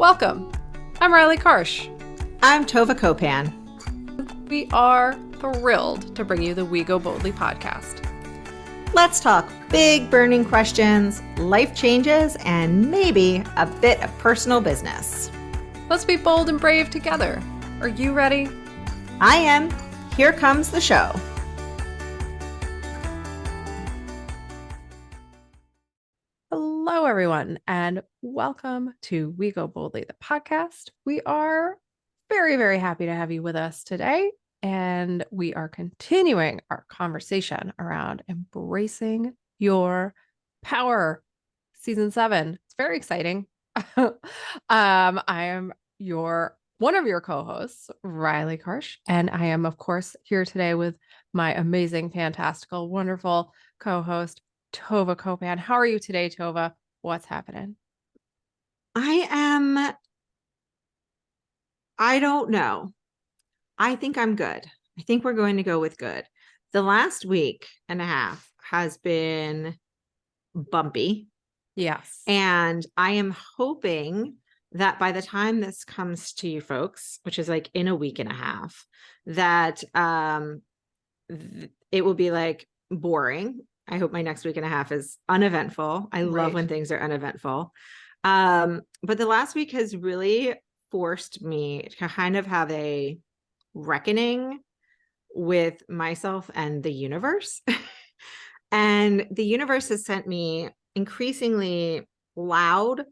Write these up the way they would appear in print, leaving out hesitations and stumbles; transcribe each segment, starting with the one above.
Welcome. I'm Riley Karsh. I'm Tova Kopan. We are thrilled to bring you the We Go Boldly podcast. Let's talk big burning questions, life changes, and maybe a bit of personal business. Let's be bold and brave together. Are you ready? I am. Here comes the show. Hello, everyone, and welcome to We Go Boldly, the podcast. We are very, very happy to have you with us today, and we are continuing our conversation around embracing your power. Season 7. It's very exciting. I am one of your co-hosts, Riley Karsh, and I am, of course, here today with my amazing, fantastical, wonderful co-host, Tova Kopan. How are you today, Tova? What's happening? I don't know. I think I'm good. I think we're going to go with good. The last week and a half has been bumpy. Yes. And I am hoping that by the time this comes to you folks, which is like in a week and a half, that it will be like boring. I hope my next week and a half is uneventful. I love when things are uneventful. But the last week has really forced me to kind of have a reckoning with myself and the universe. And the universe has sent me increasingly loud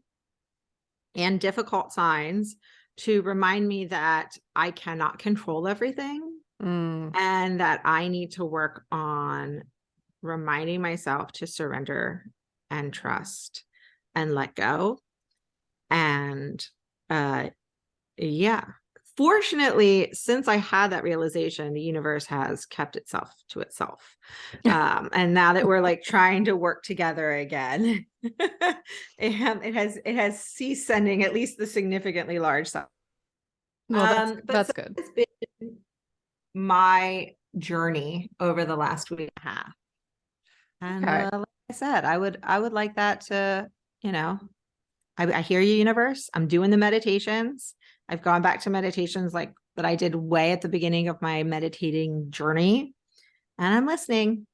and difficult signs to remind me that I cannot control everything and that I need to work on reminding myself to surrender and trust and let go. And fortunately, since I had that realization, the universe has kept itself to itself. And now that we're like trying to work together again, it has ceased sending at least the significantly large stuff. Well, that's good. It's been my journey over the last week and a half. And like I said, I would like that to, I hear you, universe. I'm doing the meditations. I've gone back to meditations like that I did way at the beginning of my meditating journey. And I'm listening.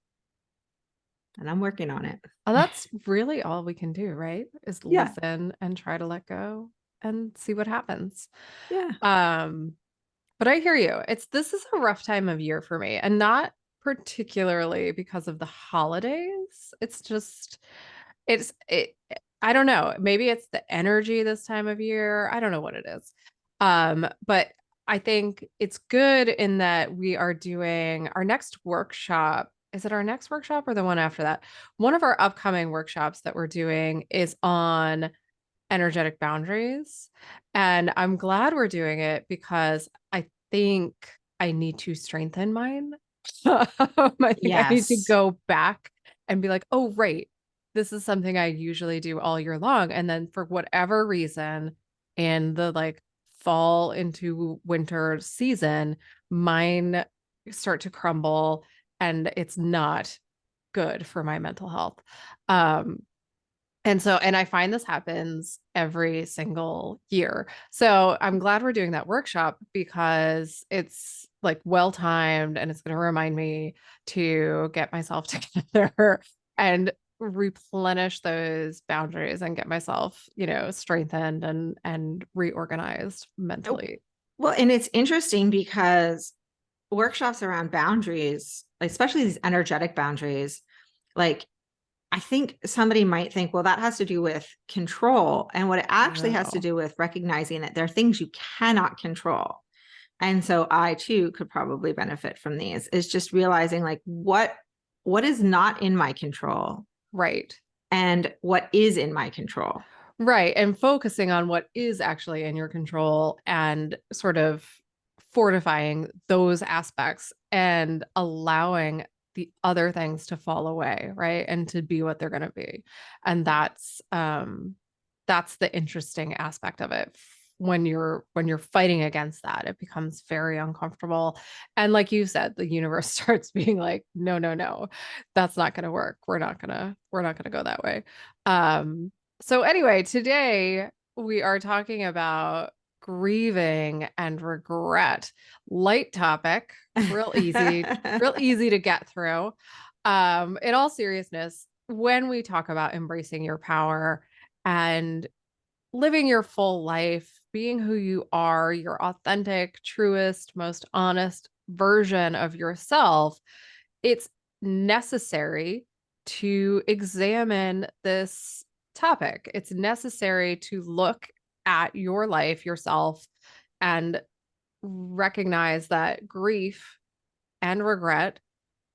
And I'm working on it. Oh, that's really all we can do, right? Is listen and try to let go and see what happens. Yeah. But I hear you. This is a rough time of year for me, and not particularly because of the holidays. I don't know. Maybe it's the energy this time of year. I don't know what it is. But I think it's good in that we are doing our next workshop. Is it our next workshop or the one after that? One of our upcoming workshops that we're doing is on energetic boundaries. And I'm glad we're doing it because I think I need to strengthen mine. I think I need to go back and be like, oh, right. This is something I usually do all year long. And then for whatever reason, in the like fall into winter season, mine start to crumble and it's not good for my mental health. And I find this happens every single year. So I'm glad we're doing that workshop because it's like well timed and it's going to remind me to get myself together and replenish those boundaries and get myself, strengthened and reorganized mentally. Well, and it's interesting because workshops around boundaries, especially these energetic boundaries, like I think somebody might think, well, that has to do with control. And what it actually has to do with recognizing that there are things you cannot control. And so I too could probably benefit from these, is just realizing like what is not in my control. Right. And what is in my control. Right. And focusing on what is actually in your control and sort of fortifying those aspects and allowing the other things to fall away, right? And to be what they're going to be. And that's the interesting aspect of it. When you're fighting against that, it becomes very uncomfortable. And like you said, the universe starts being like, no, that's not going to work. We're not going to go that way. So anyway, today we are talking about grieving and regret. Light topic, real easy to get through. In all seriousness, when we talk about embracing your power and living your full life, being who you are, your authentic, truest, most honest version of yourself, it's necessary to examine this topic. It's necessary to look at your life, yourself, and recognize that grief and regret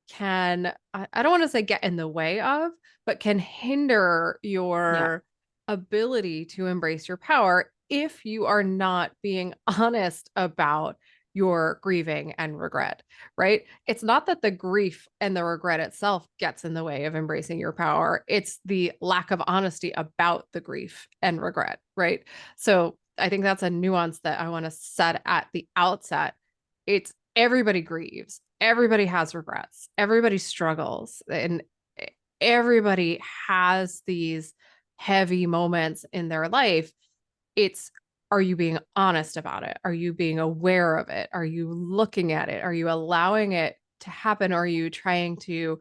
can, I don't want to say get in the way of, but can hinder Yeah. your ability to embrace your power if you are not being honest about your grieving and regret, right? It's not that the grief and the regret itself gets in the way of embracing your power. It's the lack of honesty about the grief and regret, right? So I think that's a nuance that I want to set at the outset. It's everybody grieves, everybody has regrets, everybody struggles, and everybody has these heavy moments in their life. It's, are you being honest about it? Are you being aware of it? Are you looking at it? Are you allowing it to happen? Or are you trying to,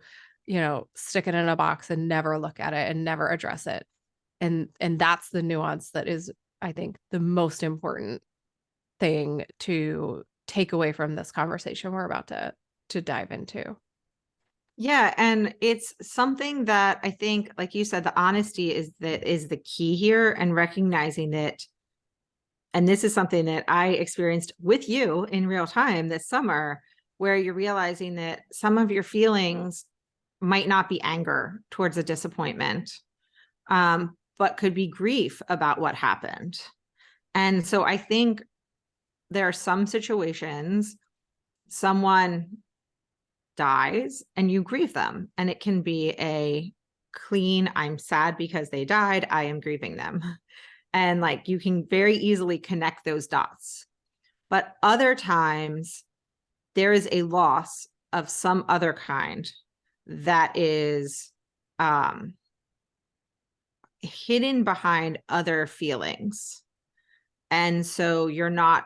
stick it in a box and never look at it and never address it? And that's the nuance that is, I think, the most important thing to take away from this conversation we're about to dive into. Yeah, and it's something that I think, like you said, the honesty is the key here, and recognizing that. And this is something that I experienced with you in real time this summer, where you're realizing that some of your feelings might not be anger towards a disappointment, but could be grief about what happened. And so I think there are some situations, someone dies and you grieve them, and it can be a clean, I'm sad because they died, I am grieving them. And like you can very easily connect those dots. But other times there is a loss of some other kind that is hidden behind other feelings. And so you're not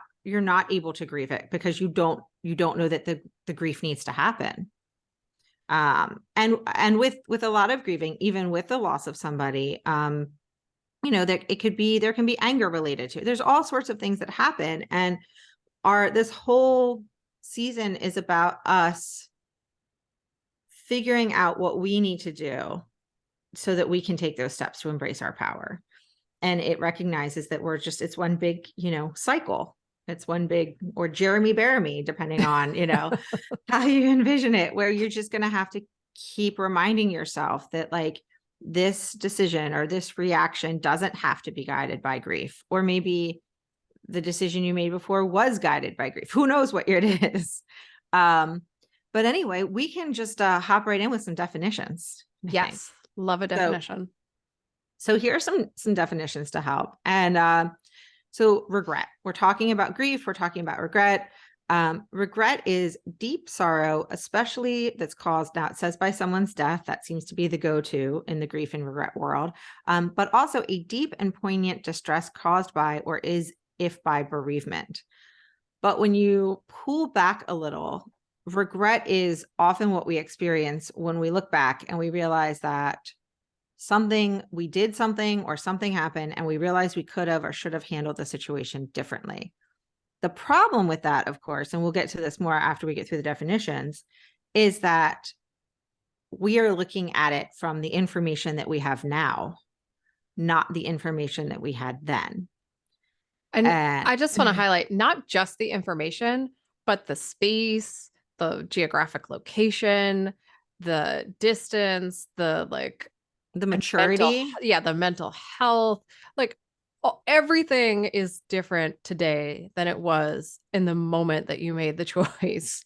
able to grieve it because you don't know that the grief needs to happen. And with a lot of grieving, even with the loss of somebody, there can be anger related to it. There's all sorts of things that happen, and this whole season is about us figuring out what we need to do so that we can take those steps to embrace our power. And it recognizes that it's one big, cycle. It's one big, or Jeremy bear me, depending on, how you envision it, where you're just going to have to keep reminding yourself that like this decision or this reaction doesn't have to be guided by grief, or maybe the decision you made before was guided by grief. Who knows what it is? But anyway, we can just hop right in with some definitions, I think. Yes, love a definition. So here are some definitions to help. And so regret. We're talking about grief. We're talking about regret. Regret is deep sorrow, especially that's caused, now it says by someone's death. That seems to be the go-to in the grief and regret world. But also a deep and poignant distress caused by, or is if by, bereavement. But when you pull back a little, regret is often what we experience when we look back and we realize that we did something or something happened and we realized we could have or should have handled the situation differently. The problem with that, of course, and we'll get to this more after we get through the definitions, is that we are looking at it from the information that we have now, not the information that we had then. And And I just want to highlight not just the information, but the space, the geographic location, the distance, the like the maturity. the mental health, like everything is different today than it was in the moment that you made the choice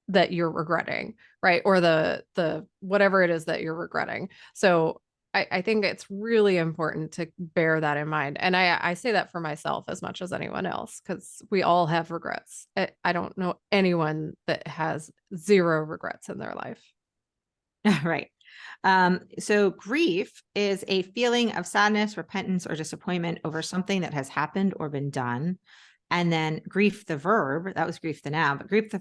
that you're regretting, right? Or the whatever it is that you're regretting. So I think it's really important to bear that in mind. And I say that for myself as much as anyone else, because we all have regrets. I don't know anyone that has zero regrets in their life. Right. So grief is a feeling of sadness, repentance, or disappointment over something that has happened or been done. And then grief, the verb, that was grief, the noun, but grief, the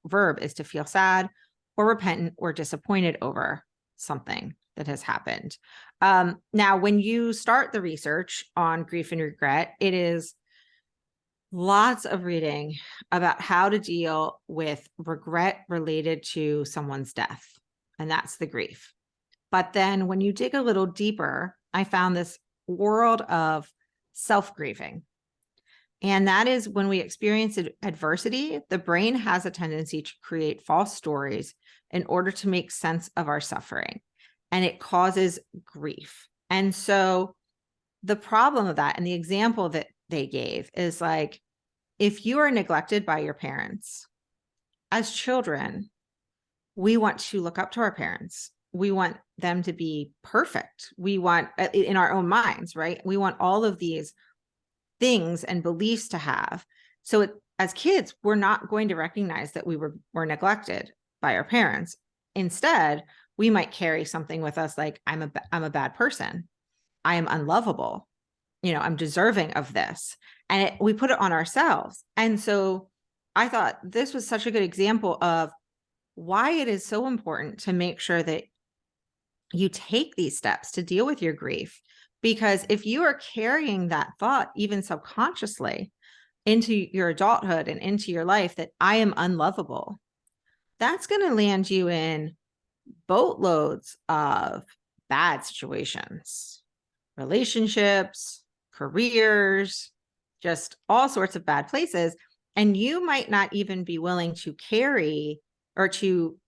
verb is to feel sad or repentant or disappointed over something that has happened. Now, when you start the research on grief and regret, it is lots of reading about how to deal with regret related to someone's death. And that's the grief. But then when you dig a little deeper, I found this world of self-grieving. And that is when we experience adversity, the brain has a tendency to create false stories in order to make sense of our suffering. And it causes grief. And so the problem of that, and the example that they gave is like, if you are neglected by your parents, as children, we want to look up to our parents. We want them to be perfect. We want, in our own minds, right? We want all of these things and beliefs to have. So as kids, we're not going to recognize that we were neglected by our parents. Instead, we might carry something with us like, I'm a bad person. I am unlovable. I'm deserving of this. And we put it on ourselves. And so I thought this was such a good example of why it is so important to make sure that you take these steps to deal with your grief. Because if you are carrying that thought, even subconsciously, into your adulthood and into your life that I am unlovable, that's going to land you in boatloads of bad situations, relationships, careers, just all sorts of bad places. And you might not even be willing to carry or to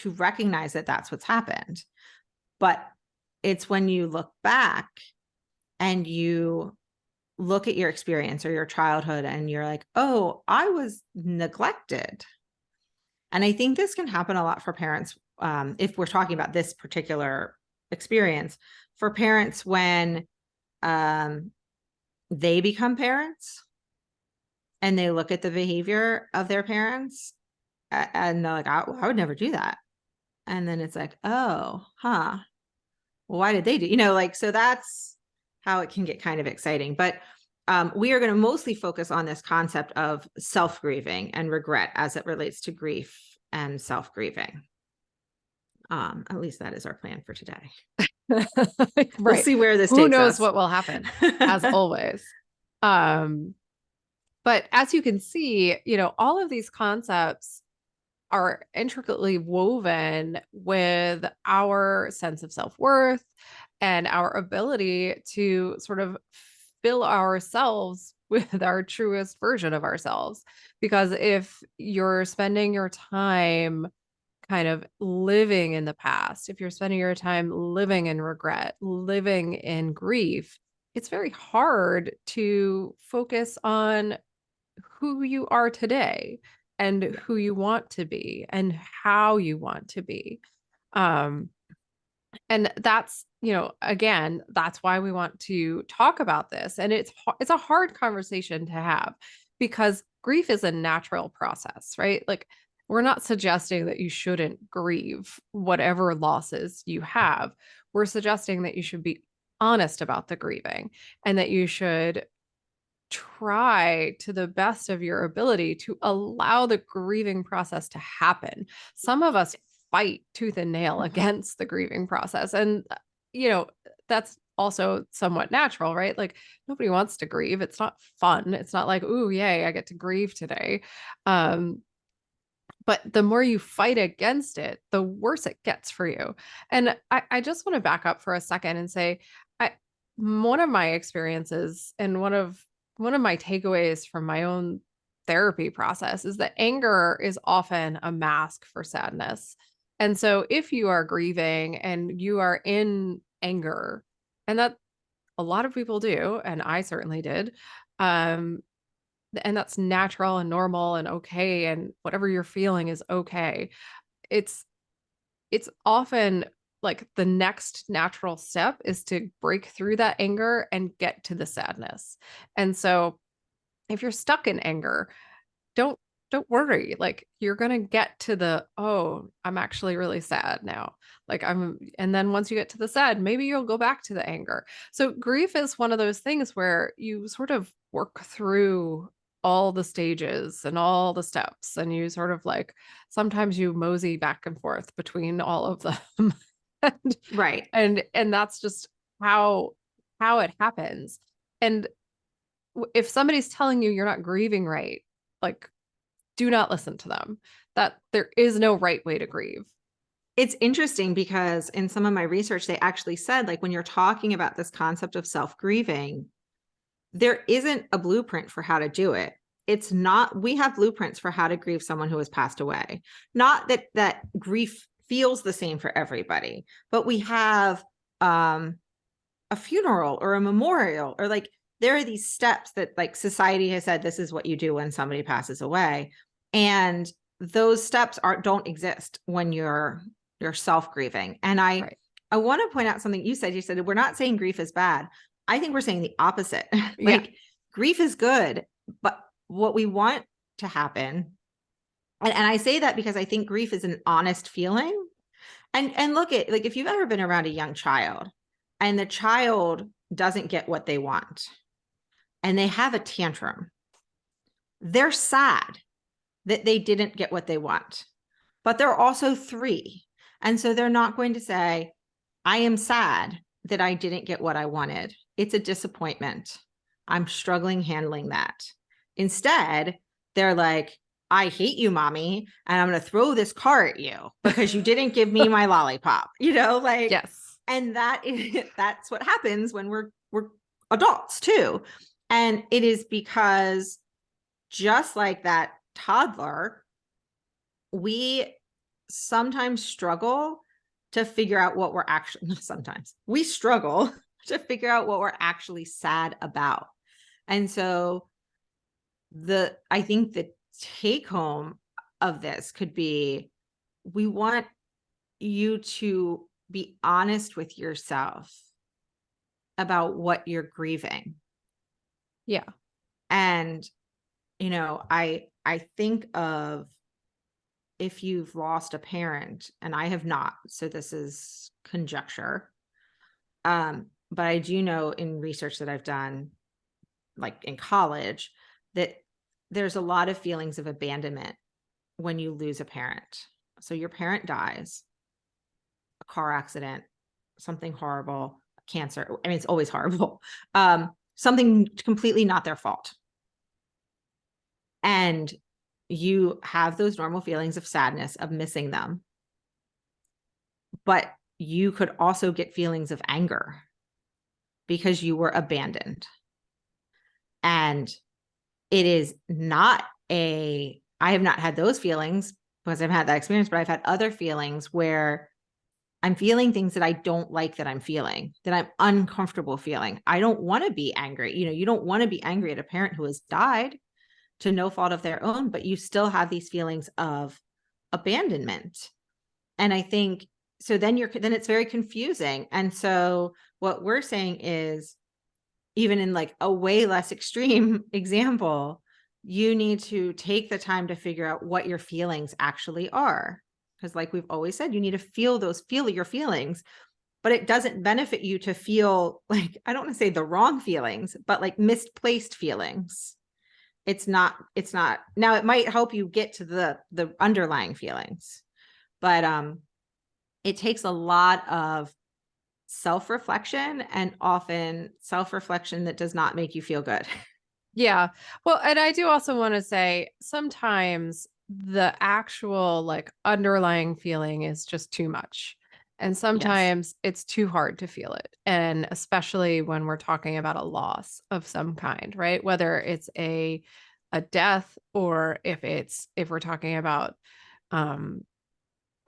recognize that that's what's happened. But it's when you look back and you look at your experience or your childhood and you're like, oh, I was neglected. And I think this can happen a lot for parents, if we're talking about this particular experience, for parents when they become parents and they look at the behavior of their parents and they're like, I would never do that. And then it's like, oh, well, why did they do, so that's how it can get kind of exciting. But we are going to mostly focus on this concept of self-grieving and regret as it relates to grief and self-grieving. At least that is our plan for today. Right. We'll see where this Who takes knows us. what will happen, as always. But as you can see, all of these concepts are intricately woven with our sense of self-worth and our ability to sort of fill ourselves with our truest version of ourselves. Because if you're spending your time kind of living in the past, if you're spending your time living in regret, living in grief, it's very hard to focus on who you are today and who you want to be and how you want to be. And that's, again, that's why we want to talk about this. And it's a hard conversation to have because grief is a natural process, right? Like we're not suggesting that you shouldn't grieve whatever losses you have. We're suggesting that you should be honest about the grieving and that you should try to the best of your ability to allow the grieving process to happen. Some of us fight tooth and nail against the grieving process. And, that's also somewhat natural, right? Like nobody wants to grieve. It's not fun. It's not like, ooh, yay, I get to grieve today. But the more you fight against it, the worse it gets for you. And I just want to back up for a second and say, one of my experiences and one of my takeaways from my own therapy process is that anger is often a mask for sadness. And so if you are grieving and you are in anger, and that a lot of people do, and I certainly did, um, and that's natural and normal and okay, and whatever you're feeling is okay. It's it's often like the next natural step is to break through that anger and get to the sadness. And so if you're stuck in anger, don't don't worry. Like you're going to get to the, oh, I'm actually really sad now. And then once you get to the sad, maybe you'll go back to the anger. So grief is one of those things where you sort of work through all the stages and all the steps, and you sort of like sometimes you mosey back and forth between all of them. and Right. and that's just how it happens. And if somebody's telling you you're not grieving right, like do not listen to them. That there is no right way to grieve. It's interesting because in some of my research, they actually said, like, when you're talking about this concept of self grieving, there isn't a blueprint for how to do it. It's not, we have blueprints for how to grieve someone who has passed away. Not that grief feels the same for everybody, but we have a funeral or a memorial, or like there are these steps that like society has said this is what you do when somebody passes away. And those steps don't exist when you're self-grieving. And Right. I want to point out something you said. You said we're not saying grief is bad. I think we're saying the opposite. Yeah. Like grief is good, but what we want to happen, and I say that because I think grief is an honest feeling. And look at, like, if you've ever been around a young child and the child doesn't get what they want and they have a tantrum, they're sad that they didn't get what they want, but they're also 3. And so they're not going to say, I am sad that I didn't get what I wanted. It's a disappointment. I'm struggling handling that. Instead, they're like, I hate you, mommy, and I'm going to throw this car at you because you didn't give me my lollipop, like, Yes. and that's what happens when we're adults too. And it is because just like that toddler, we sometimes struggle to figure out what we're actually, not sometimes, we struggle to figure out what we're actually sad about. And so I think the take home of this could be, we want you to be honest with yourself about what you're grieving. Yeah. And, I think of, if you've lost a parent, and I have not, so this is conjecture. But I do know in research that I've done, like in college, that there's a lot of feelings of abandonment when you lose a parent. So your parent dies, a car accident, something horrible, cancer. I mean, it's always horrible. Something completely not their fault. And you have those normal feelings of sadness, of missing them. But you could also get feelings of anger because you were abandoned. And it is not I have not had those feelings because I've had that experience, but I've had other feelings where I'm feeling things that I don't like, that I'm feeling, that I'm uncomfortable feeling. I don't want to be angry. You don't want to be angry at a parent who has died to no fault of their own, but you still have these feelings of abandonment. And I think so then it's very confusing. And so what we're saying is, even in like a way less extreme example, you need to take the time to figure out what your feelings actually are. Because like we've always said, you need to feel your feelings, but it doesn't benefit you to feel like, I don't want to say the wrong feelings, but like misplaced feelings. It's not now, it might help you get to the underlying feelings, but it takes a lot of self-reflection, and often self-reflection that does not make you feel good. Yeah. Well, and I do also want to say sometimes the actual like underlying feeling is just too much. And Yes. sometimes it's too hard to feel it. And especially when we're talking about a loss of some kind, right? Whether it's a death, or if we're talking about um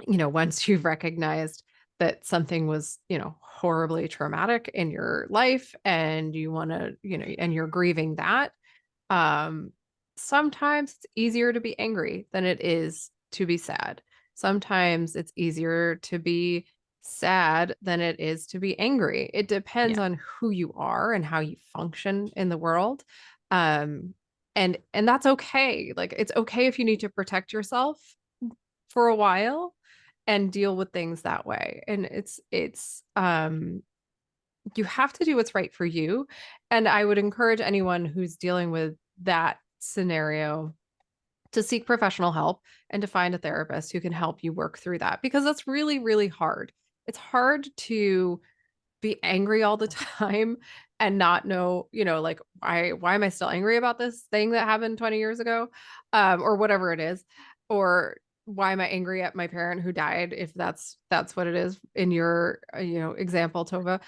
once you've recognized that something was, horribly traumatic in your life and you want to, and you're grieving that, um, sometimes it's easier to be angry than it is to be sad. Sometimes it's easier to be sad than it is to be angry. It depends Yeah. on who you are and how you function in the world. Um, And that's okay. Like it's okay if you need to protect yourself for a while and deal with things that way. And it's you have to do what's right for you. And I would encourage anyone who's dealing with that scenario to seek professional help and to find a therapist who can help you work through that because that's really, really hard. It's hard to be angry all the time and not know, like why am I still angry about this thing that happened 20 years ago? Or whatever it is. Or why am I angry at my parent who died if that's what it is in your example, Tova.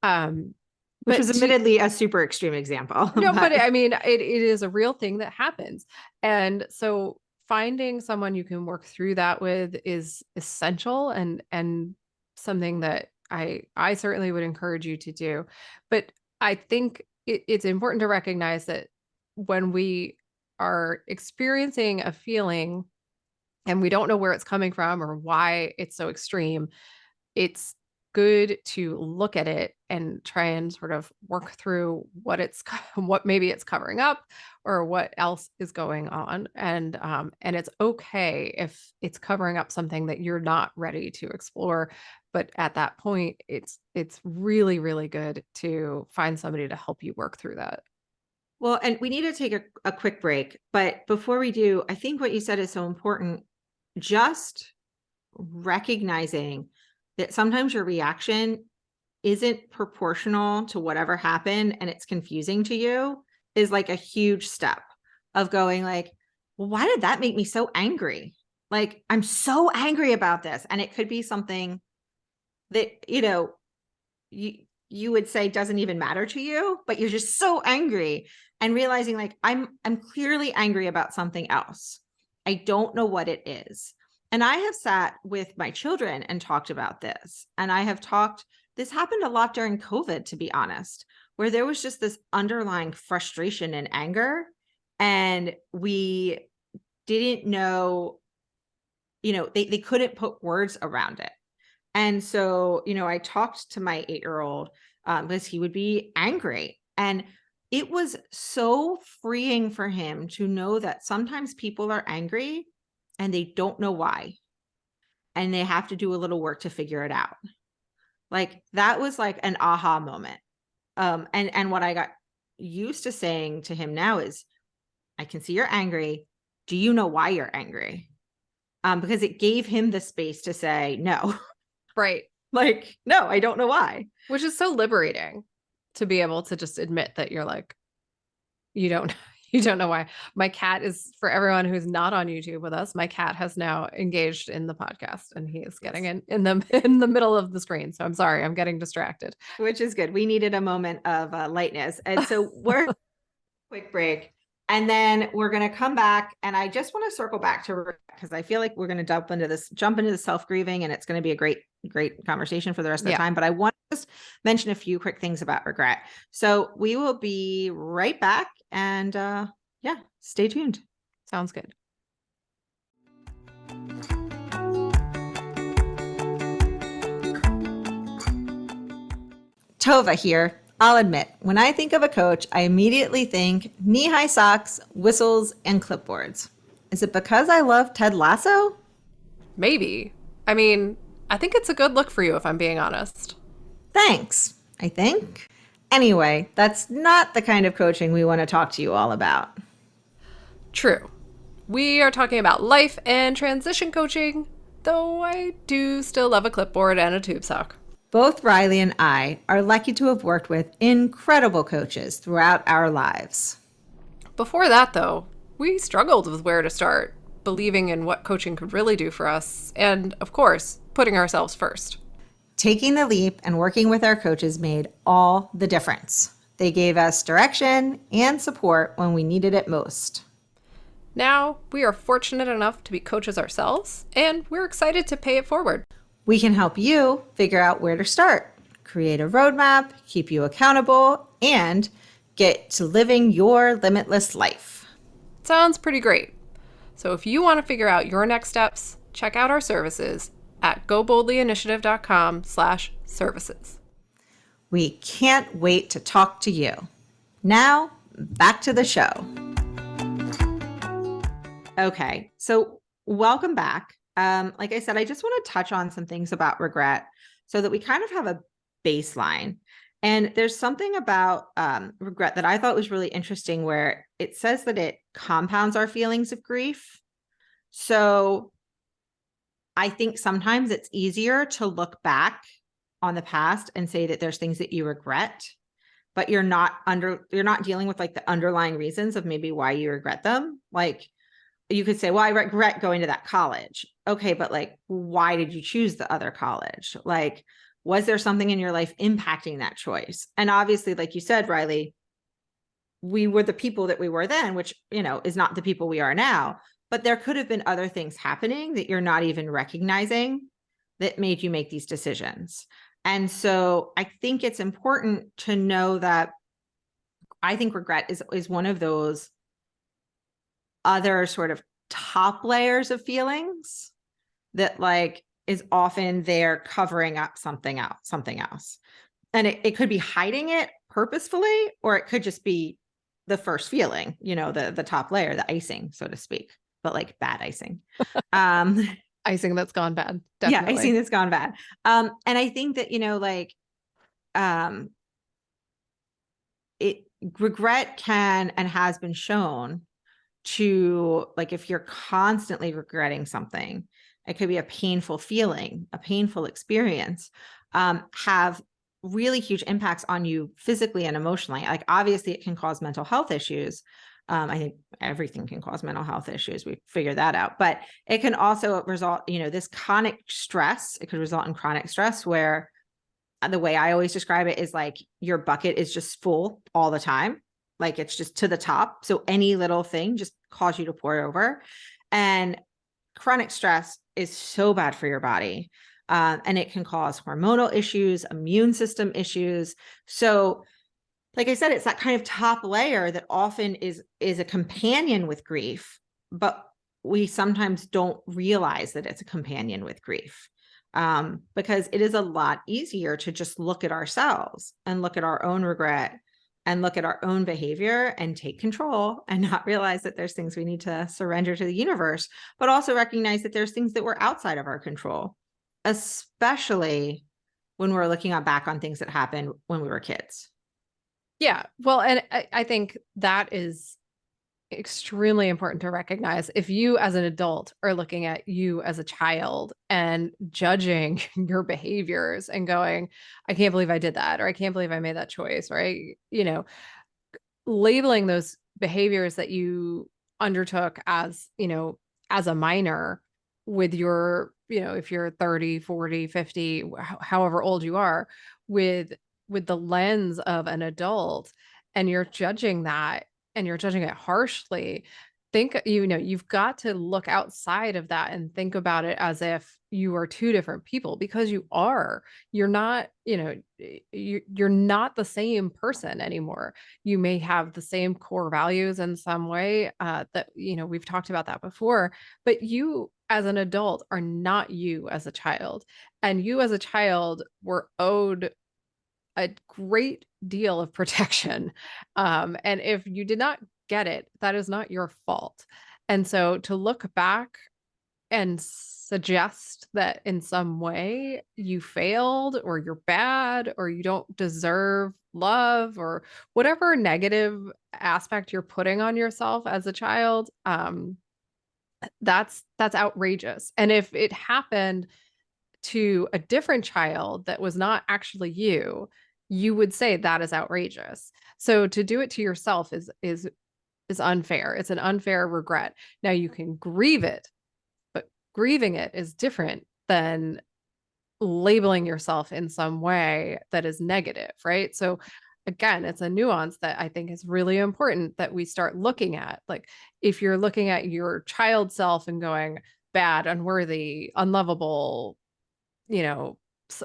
Um, Which was but to admittedly a super extreme example, no, but but I mean, it is a real thing that happens. And so finding someone you can work through that with is essential and something that I certainly would encourage you to do. But I think it's important to recognize that when we are experiencing a feeling and we don't know where it's coming from or why it's so extreme, it's good to look at it and try and sort of work through what maybe it's covering up or what else is going on. And it's okay if it's covering up something that you're not ready to explore, but at that point it's really, really good to find somebody to help you work through that. well, and we need to take a quick break. But before we do, I think what you said is so important. Just recognizing that sometimes your reaction isn't proportional to whatever happened and it's confusing to you is like a huge step of going like, well, why did that make me so angry? Like, I'm so angry about this. And it could be something that, you would say doesn't even matter to you, but you're just so angry and realizing like I'm clearly angry about something else. I don't know what it is. And I have sat with my children and talked about this. And this happened a lot during COVID, to be honest, where there was just this underlying frustration and anger. And we didn't know, they couldn't put words around it. And so, I talked to my 8-year-old because he would be angry. And it was so freeing for him to know that sometimes people are angry and they don't know why. And they have to do a little work to figure it out. Like that was like an aha moment. And what I got used to saying to him now is, I can see you're angry. Do you know why you're angry? Because it gave him the space to say no. Right. Like, no, I don't know why. Which is so liberating to be able to just admit that you're like, you don't you don't know why. My cat is, for everyone who's not on YouTube with us, my cat has now engaged in the podcast and he is getting Yes. in the in the middle of the screen. So I'm sorry, I'm getting distracted. Which is good. We needed a moment of lightness. And so we're quick break. And then we're going to come back. And I just want to circle back to, because I feel like we're going to jump into the self-grieving, and it's going to be a great, great conversation for the rest of the time. But I want to just mention a few quick things about regret. So we will be right back. And yeah, stay tuned. Sounds good. Tova here. I'll admit, when I think of a coach, I immediately think knee-high socks, whistles, and clipboards. Is it because I love Ted Lasso? Maybe. I mean, I think it's a good look for you, if I'm being honest. Thanks, I think. Anyway, that's not the kind of coaching we want to talk to you all about. True. We are talking about life and transition coaching, though I do still love a clipboard and a tube sock. Both Riley and I are lucky to have worked with incredible coaches throughout our lives. Before that, though, we struggled with where to start, believing in what coaching could really do for us, and, of course, putting ourselves first. Taking the leap and working with our coaches made all the difference. They gave us direction and support when we needed it most. Now, we are fortunate enough to be coaches ourselves, and we're excited to pay it forward. We can help you figure out where to start, create a roadmap, keep you accountable, and get to living your limitless life. Sounds pretty great. So if you want to figure out your next steps, check out our services at goboldlyinitiative.com/services. We can't wait to talk to you. Now, back to the show. Okay. So welcome back. Like I said, I just want to touch on some things about regret so that we kind of have a baseline. And there's something about regret that I thought was really interesting where it says that it compounds our feelings of grief. So I think sometimes it's easier to look back on the past and say that there's things that you regret, but you're not dealing with like the underlying reasons of maybe why you regret them. Like you could say, well, I regret going to that college. Okay, but like, why did you choose the other college? Like, was there something in your life impacting that choice? And obviously, like you said, Riley, we were the people that we were then, which, is not the people we are now. But there could have been other things happening that you're not even recognizing that made you make these decisions. And so I think it's important to know that I think regret is one of those other sort of top layers of feelings that like is often there covering up something else. And it could be hiding it purposefully, or it could just be the first feeling, the top layer, the icing, so to speak, but like bad icing. Um, Icing that's gone bad. yeah, icing Definitely. that's gone bad. And I think that, like um it regret can and has been shown to, like, if you're constantly regretting something, it could be a painful feeling, a painful experience, have really huge impacts on you physically and emotionally. Like, obviously, it can cause mental health issues. I think everything can cause mental health issues. We figured that out. But it can also result, this chronic stress. It could result in chronic stress where the way I always describe it is like your bucket is just full all the time. Like it's just to the top. So any little thing just cause you to pour over. And chronic stress is so bad for your body. And it can cause hormonal issues, immune system issues. So, like I said, it's that kind of top layer that often is a companion with grief, but we sometimes don't realize that it's a companion with grief, because it is a lot easier to just look at ourselves and look at our own regret and look at our own behavior and take control and not realize that there's things we need to surrender to the universe, but also recognize that there's things that were outside of our control, especially when we're looking back on things that happened when we were kids. Yeah. Well, and I think that is extremely important to recognize. If you as an adult are looking at you as a child and judging your behaviors and going, I can't believe I did that, or I can't believe I made that choice, right? Labeling those behaviors that you undertook as, as a minor with your, if you're 30, 40, 50, however old you are, with the lens of an adult, and you're judging that and you're judging it harshly. Think, you've got to look outside of that and think about it as if you are two different people, because you are. You're not, you're not the same person anymore. You may have the same core values in some way, that, we've talked about that before, but you as an adult are not you as a child. And you as a child were owed a great deal of protection. And if you did not get it, that is not your fault. And so to look back and suggest that in some way you failed, or you're bad, or you don't deserve love, or whatever negative aspect you're putting on yourself as a child, that's outrageous. And if it happened to a different child that was not actually you, you would say that is outrageous. So to do it to yourself is unfair. It's an unfair regret. Now you can grieve it, but grieving it is different than labeling yourself in some way that is negative, right? So again, it's a nuance that I think is really important that we start looking at. Like, if you're looking at your child self and going bad, unworthy, unlovable,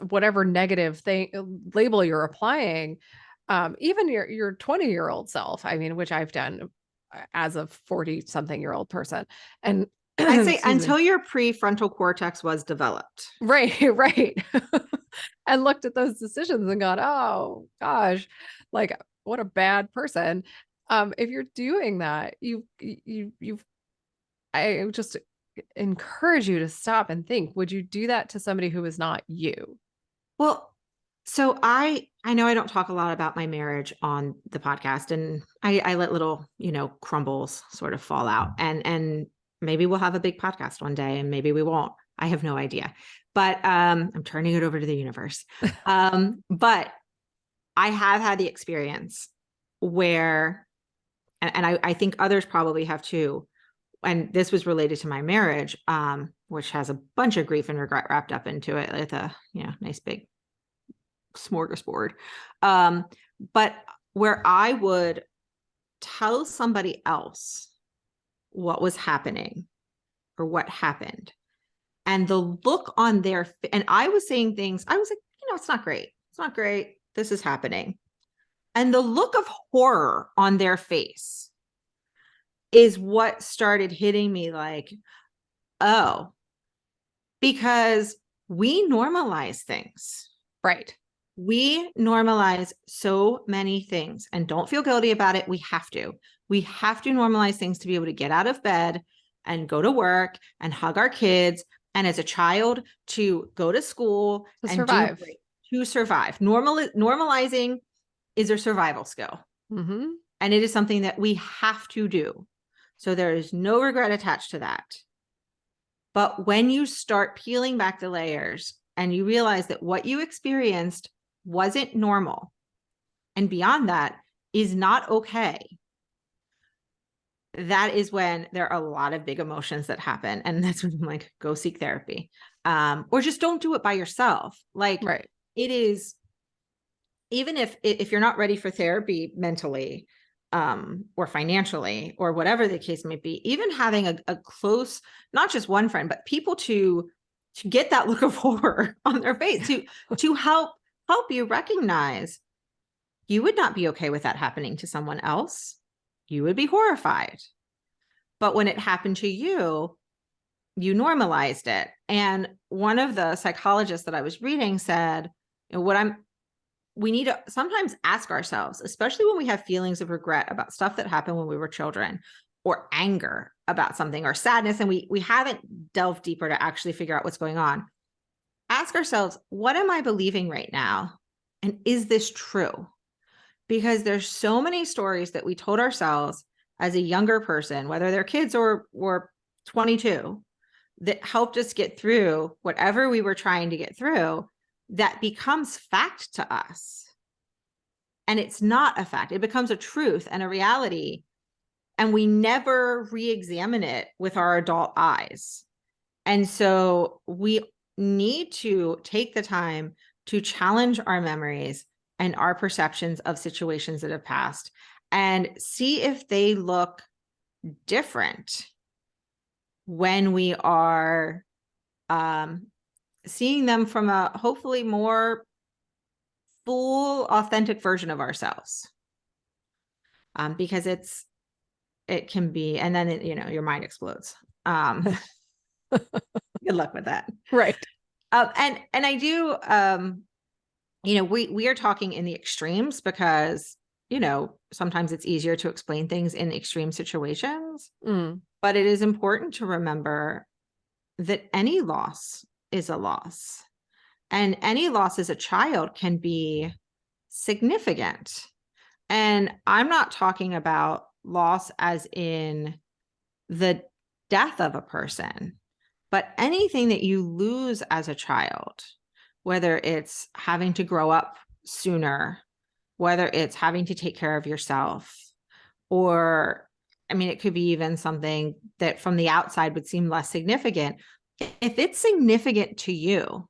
whatever negative thing label you're applying, even your 20-year-old self, I mean, which I've done as a 40 something year old person. And I say excuse me. until your prefrontal cortex was developed. Right, right. And looked at those decisions and gone, oh gosh, like, what a bad person. If you're doing that, you've I just encourage you to stop and think, would you do that to somebody who is not you? Well, so I know I don't talk a lot about my marriage on the podcast, and I let little, crumbles sort of fall out. And maybe we'll have a big podcast one day and maybe we won't. I have no idea. But I'm turning it over to the universe. But I have had the experience where, and I think others probably have too, and this was related to my marriage, which has a bunch of grief and regret wrapped up into it with a, nice big smorgasbord. But where I would tell somebody else what was happening or what happened, and the look on their, and I was saying things, I was like, it's not great. It's not great. This is happening. And the look of horror on their face is what started hitting me like, oh, because we normalize things. Right. We normalize so many things and don't feel guilty about it. We have to. We have to normalize things to be able to get out of bed and go to work and hug our kids. And as a child, to go to school To and do survive. great, to survive. Normalizing is a survival skill. Mm-hmm. And it is something that we have to do. So there is no regret attached to that. But when you start peeling back the layers and you realize that what you experienced wasn't normal, and beyond that is not okay, that is when there are a lot of big emotions that happen. And that's when I'm like, go seek therapy. Or just don't do it by yourself. Like, Right. it is, even if you're not ready for therapy mentally, or financially, or whatever the case may be, even having a close, not just one friend, but people to get that look of horror on their face, to help you recognize you would not be okay with that happening to someone else. You would be horrified. But when it happened to you, you normalized it. And one of the psychologists that I was reading said, we need to sometimes ask ourselves, especially when we have feelings of regret about stuff that happened when we were children, or anger about something, or sadness, and we haven't delved deeper to actually figure out what's going on. Ask ourselves, what am I believing right now? And is this true? Because there's so many stories that we told ourselves as a younger person, whether they're kids or 22, that helped us get through whatever we were trying to get through, that becomes fact to us. And it's not a fact. It becomes a truth and a reality. And we never re-examine it with our adult eyes. And so we need to take the time to challenge our memories and our perceptions of situations that have passed, and see if they look different when we are seeing them from a hopefully more full, authentic version of ourselves. Because it can be, and then your mind explodes. Good luck with that. Right. And I do, we are talking in the extremes because, sometimes it's easier to explain things in extreme situations, but it is important to remember that any loss is a loss, and any loss as a child can be significant. And I'm not talking about loss as in the death of a person, but anything that you lose as a child, whether it's having to grow up sooner, whether it's having to take care of yourself, or, it could be even something that from the outside would seem less significant. If it's significant to you,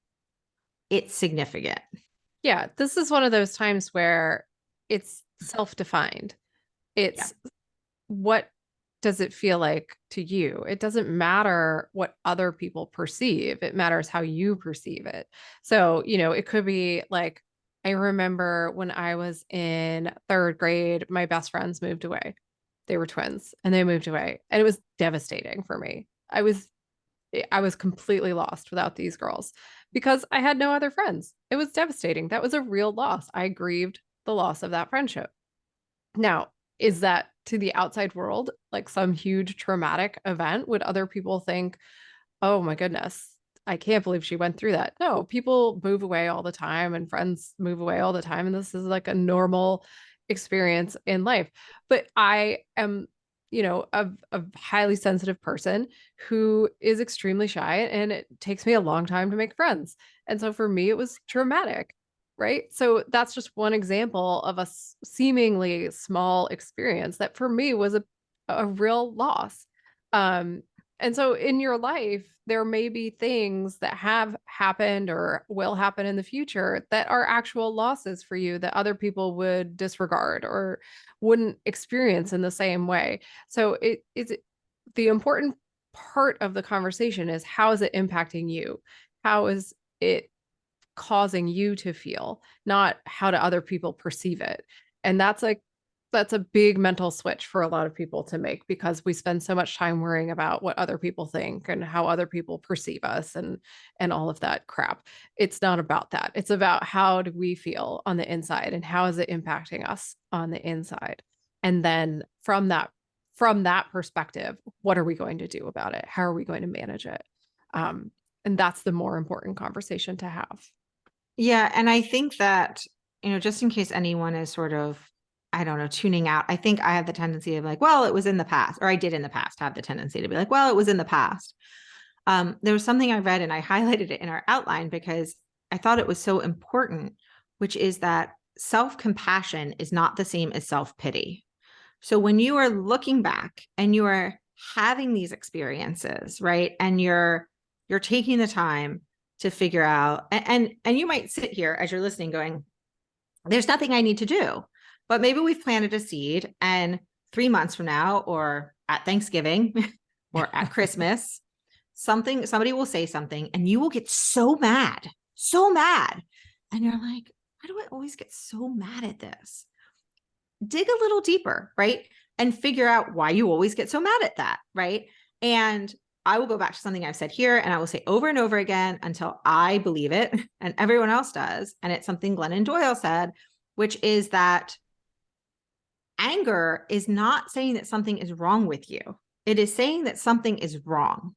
it's significant. Yeah. This is one of those times where it's self-defined. It's what does it feel like to you? It doesn't matter what other people perceive. It matters how you perceive it. So, it could be like, I remember when I was in third grade, my best friends moved away. They were twins and they moved away. And it was devastating for me. I was completely lost without these girls because I had no other friends. It was devastating. That was a real loss. I grieved the loss of that friendship. Now, is that to the outside world like some huge traumatic event? Would other people think, oh my goodness, I can't believe she went through that? No, people move away all the time and friends move away all the time. And this is like a normal experience in life. But I am, a highly sensitive person who is extremely shy, and it takes me a long time to make friends. And so for me, it was traumatic. Right. So that's just one example of a seemingly small experience that for me was a real loss. Um, and so in your life, there may be things that have happened or will happen in the future that are actual losses for you that other people would disregard or wouldn't experience in the same way. So it's the important part of the conversation is, how is it impacting you? How is it causing you to feel, not how do other people perceive it? And that's a big mental switch for a lot of people to make, because we spend so much time worrying about what other people think and how other people perceive us and all of that crap. It's not about that. It's about, how do we feel on the inside and how is it impacting us on the inside? And then from that perspective, what are we going to do about it? How are we going to manage it? Um, and that's the more important conversation to have. Yeah. And I think that, just in case anyone is sort of, I don't know, tuning out, I think I have the tendency of like, well, it was in the past, or I did in the past have the tendency to be like, well, it was in the past. There was something I read and I highlighted it in our outline because I thought it was so important, which is that self-compassion is not the same as self-pity. So when you are looking back and you are having these experiences, right? And you're taking the time to figure out, and you might sit here as you're listening going, there's nothing I need to do. But maybe we've planted a seed, and 3 months from now, or at Thanksgiving or at Christmas, somebody will say something and you will get so mad, so mad. And you're like, why do I always get so mad at this? Dig a little deeper, right? And figure out why you always get so mad at that, right? And I will go back to something I've said here and I will say over and over again until I believe it and everyone else does. And it's something Glennon Doyle said, which is that anger is not saying that something is wrong with you. It is saying that something is wrong.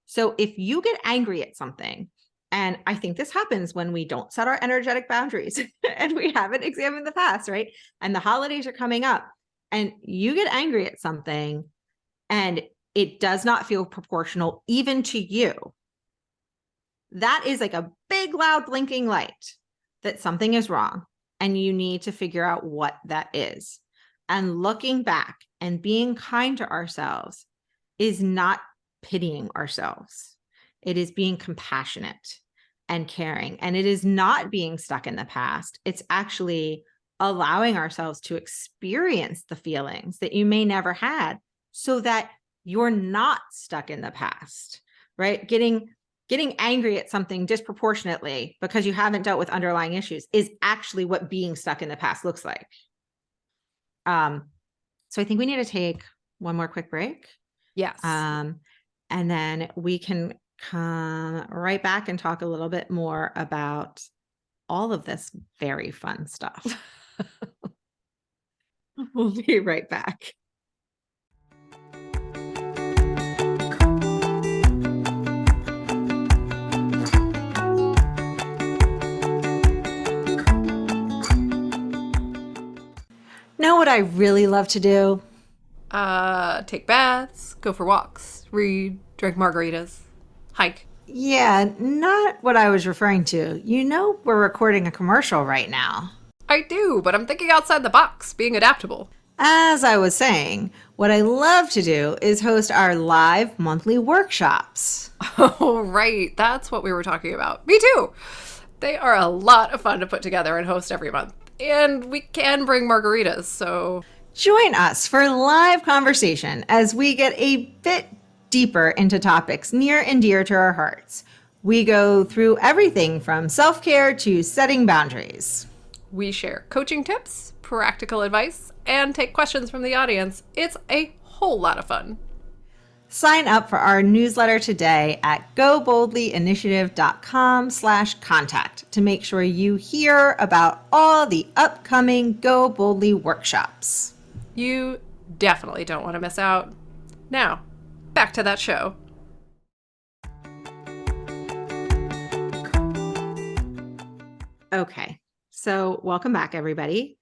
So if you get angry at something, and I think this happens when we don't set our energetic boundaries and we haven't examined the past, right? And the holidays are coming up and you get angry at something and it does not feel proportional even to you. That is like a big, loud blinking light that something is wrong and you need to figure out what that is. And looking back and being kind to ourselves is not pitying ourselves. It is being compassionate and caring. And it is not being stuck in the past. It's actually allowing ourselves to experience the feelings that you may never had so that you're not stuck in the past, right? Getting angry at something disproportionately because you haven't dealt with underlying issues is actually what being stuck in the past looks like. So I think we need to take one more quick break. Yes. And then we can come right back and talk a little bit more about all of this very fun stuff. We'll be right back. Know what I really love to do? Take baths, go for walks, read, drink margaritas, hike. Yeah, not what I was referring to. We're recording a commercial right now. I do, but I'm thinking outside the box, being adaptable. As I was saying, what I love to do is host our live monthly workshops. Oh, right. That's what we were talking about. Me too. They are a lot of fun to put together and host every month. And we can bring margaritas, so join us for live conversation as we get a bit deeper into topics near and dear to our hearts. We go through everything from self-care to setting boundaries. We share coaching tips, practical advice, and take questions from the audience. It's a whole lot of fun. Sign up for our newsletter today at goboldlyinitiative.com/contact to make sure you hear about all the upcoming Go Boldly workshops. You definitely don't want to miss out. Now, back to that show. Okay. So welcome back, everybody.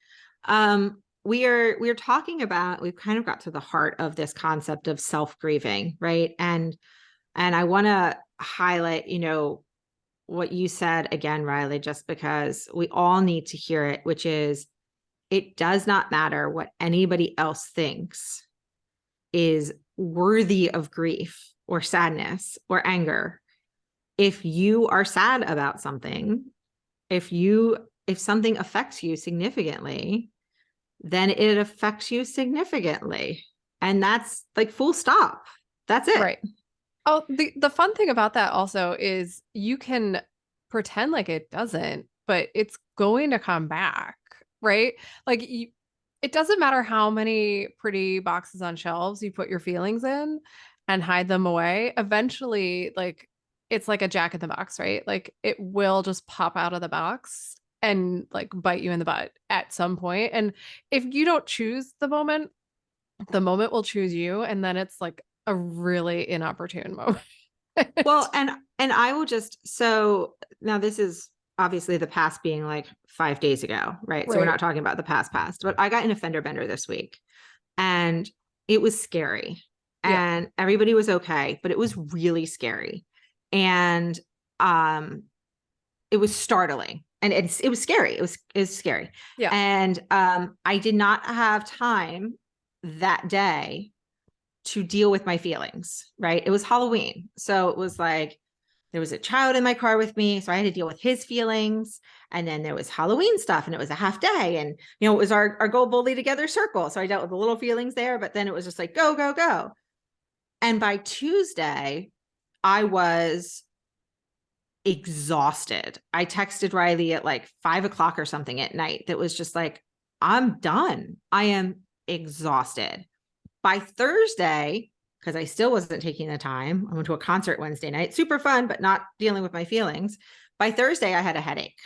We're talking about, we've kind of got to the heart of this concept of self-grieving, right? And I want to highlight, what you said again, Riley, just because we all need to hear it, which is it does not matter what anybody else thinks is worthy of grief or sadness or anger. If you are sad about something, if something affects you significantly, then it affects you significantly. And that's like full stop. That's it. Right. Oh, the fun thing about that also is you can pretend like it doesn't, but it's going to come back, right? Like it doesn't matter how many pretty boxes on shelves you put your feelings in and hide them away. Eventually, like it's like a jack in the box, right? Like it will just pop out of the box and like bite you in the butt at some point. And if you don't choose the moment will choose you, and then it's like a really inopportune moment. Well, and I will just, so now this is obviously the past being like 5 days ago, right? So we're Right. not talking about the past, but I got in a fender bender this week and it was scary Yeah. and everybody was okay, but it was really scary. And um it was startling and it was scary. It was scary. Yeah. And I did not have time that day to deal with my feelings, right? It was Halloween. So it was like there was a child in my car with me. So I had to deal with his feelings. And then there was Halloween stuff and it was a half day. And, it was our go bully together circle. So I dealt with the little feelings there, but then it was just like, go, go, go. And by Tuesday, I was exhausted. I texted Riley at like 5 o'clock or something at night that was just like, I'm done. I am exhausted. By Thursday, because I still wasn't taking the time, I went to a concert Wednesday night, super fun, but not dealing with my feelings. By Thursday, I had a headache.